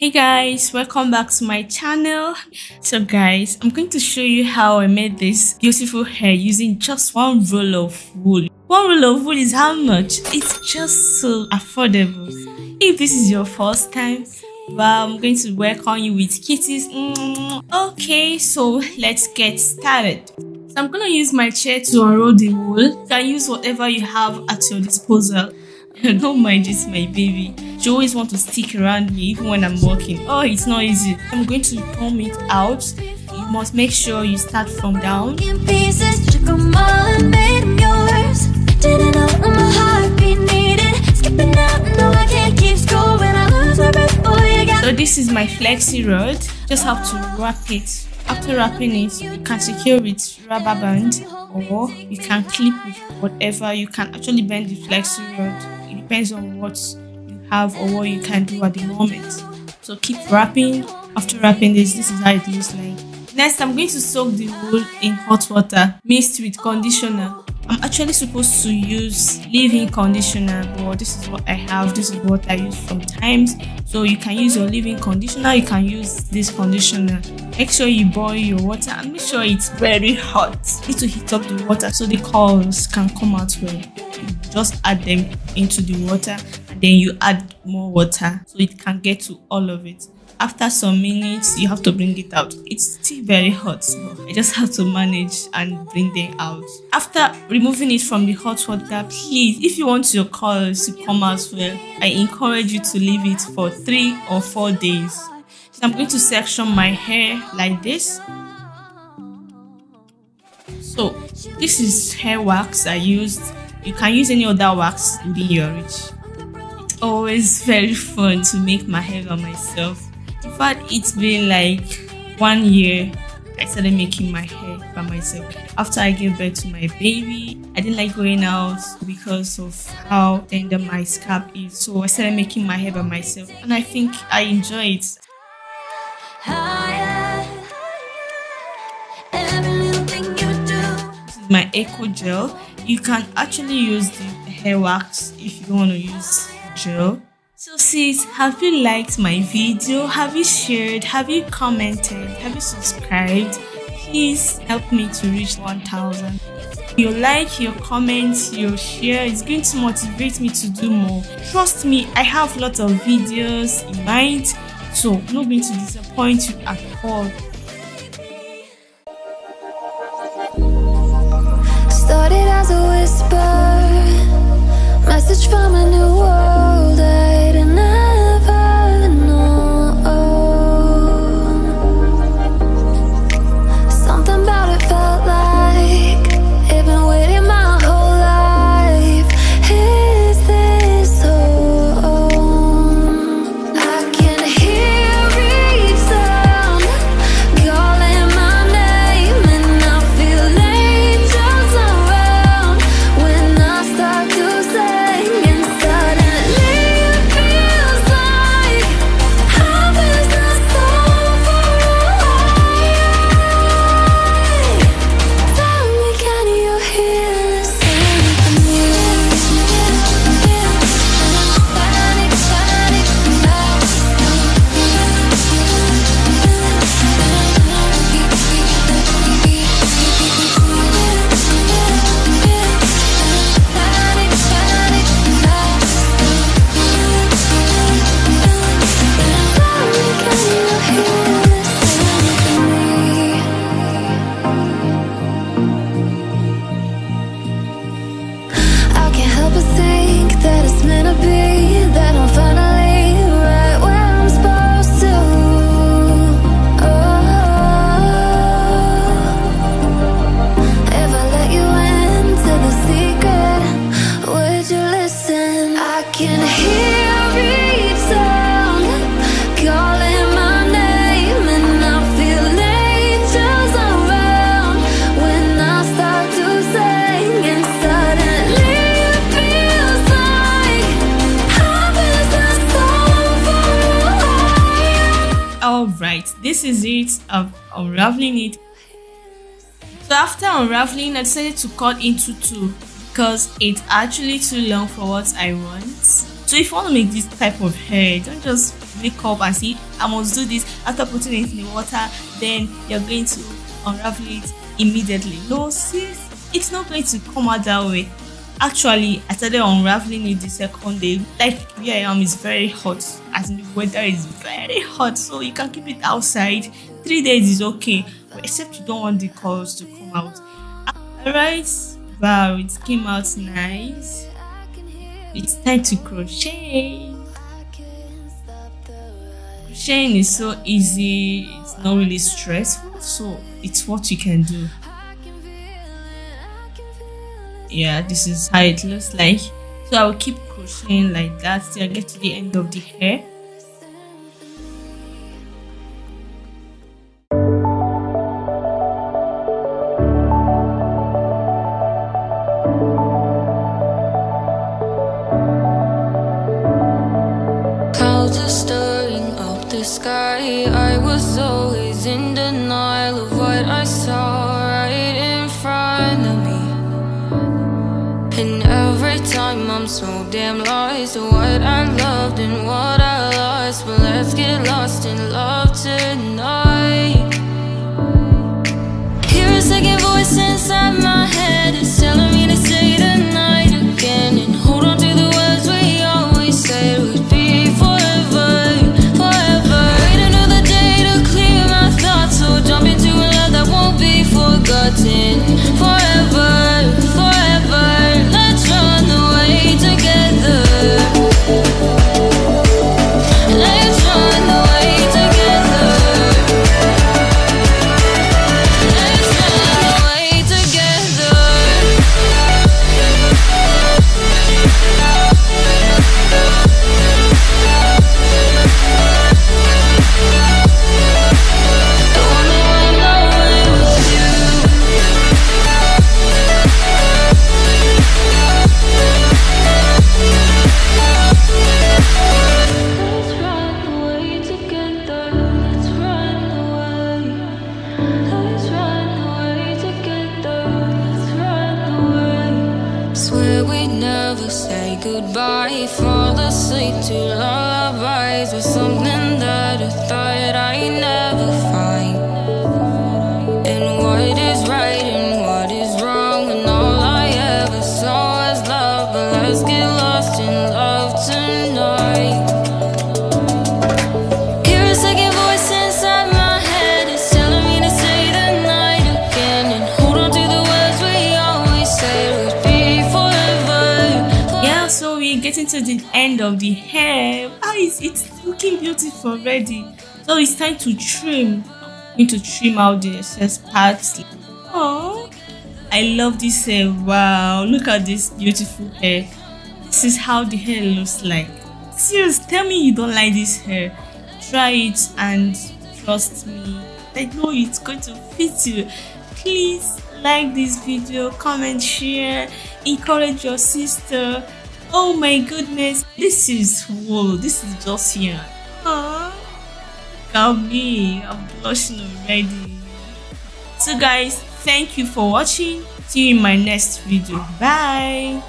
Hey guys, welcome back to my channel. So guys, I'm going to show you how I made this beautiful hair using just one roll of wool. One roll of wool is how much? It's just so affordable. If this is your first time, well, I'm going to welcome you with kisses. Okay, so let's get started. So I'm going to use my chair to unroll the wool. You can use whatever you have at your disposal. Don't mind, it's my baby. She always wants to stick around me even when I'm working. Oh, it's not easy. I'm going to comb it out. You must make sure you start from down. So this is my flexi rod. Just have to wrap it. After wrapping it, you can secure with rubber band or you can clip with whatever. You can actually bend the flexi rod. It depends on what you have or what you can do at the moment. So keep wrapping. After wrapping this is how it looks like. Next, I'm going to soak the wool in hot water mixed with conditioner. I'm actually supposed to use leave-in conditioner, but this is what I have. This is what I use sometimes. So you can use your leave-in conditioner. You can use this conditioner. Make sure you boil your water and make sure it's very hot. You need to heat up the water so the curls can come out well. You just add them into the water and then you add more water so it can get to all of it. After some minutes, you have to bring it out. It's still very hot, so I just have to manage and bring them out. After removing it from the hot water, please, if you want your curls to come out well, I encourage you to leave it for 3 or 4 days. So I'm going to section my hair like this. So this is hair wax I used. You can use any other wax within your reach. It's always very fun to make my hair by myself. In fact, it's been like 1 year I started making my hair by myself. After I gave birth to my baby, I didn't like going out because of how tender my scalp is. So I started making my hair by myself and I think I enjoy it. This is my Eco Gel. You can actually use the hair wax if you don't want to use gel. So sis, have you liked my video? Have you shared? Have you commented? Have you subscribed? Please help me to reach 1,000. Your like, your comments, your share is going to motivate me to do more. Trust me, I have lots of videos in mind, so I'm not going to disappoint you at all. Started as a whisper, message from a new world. Alright, this is it. I'm unraveling it. So after unraveling, I decided to cut into 2 because it's actually too long for what I want. So if you want to make this type of hair, don't just wake up and say I must do this. After putting it in the water, then you're going to unravel it immediately. No, sis, it's not going to come out that way. Actually, I started unraveling it the second day. Like where I am is very hot, as in the weather is very hot, so you can keep it outside. 3 days is okay, but except you don't want the curls to come out. Alright, wow, it came out nice. It's time to crochet. Crocheting is so easy, it's not really stressful, so it's what you can do. Yeah, this is how it looks like. So I will keep crocheting like that till I get to the end of the hair. Clouds are stirring up the sky. I was always in denial of what I saw right in front of me. And every time I'm so damn lost to what I loved and what I lost. But let's get lost in love tonight. Hear a second voice inside my head. It's telling me to say the night again and hold on to the words we always said would be forever, forever. Wait another day to clear my thoughts, so jump into a love that won't be forgotten. Forever, forever. Let's run away together. Let's run away together. Let's run away together. I wanna run away with you. Let's run away together. Let's run away. Let's run away together. Let's run away. Swear we'd never say goodbye. Fall asleep to lullabies with something that I thought I'd never find. And what is right and what is wrong, and all I ever saw was love. But let's get lost in love tonight. Hear a second voice inside my head. It's telling me to say the night again and hold on to the words we always said would be forever. Yeah, so we're getting to the end of the hair. It's looking beautiful already. So it's time to trim. I'm going to trim out the excess parts. Oh, I love this hair. Wow, look at this beautiful hair. This is how the hair looks like. Seriously, tell me you don't like this hair. Try it and trust me, I know it's going to fit you. Please like this video, comment, share, encourage your sister. Oh my goodness, this is wool. This is just here. Aww, look at me, I'm blushing already. So guys, thank you for watching. See you in my next video. Bye.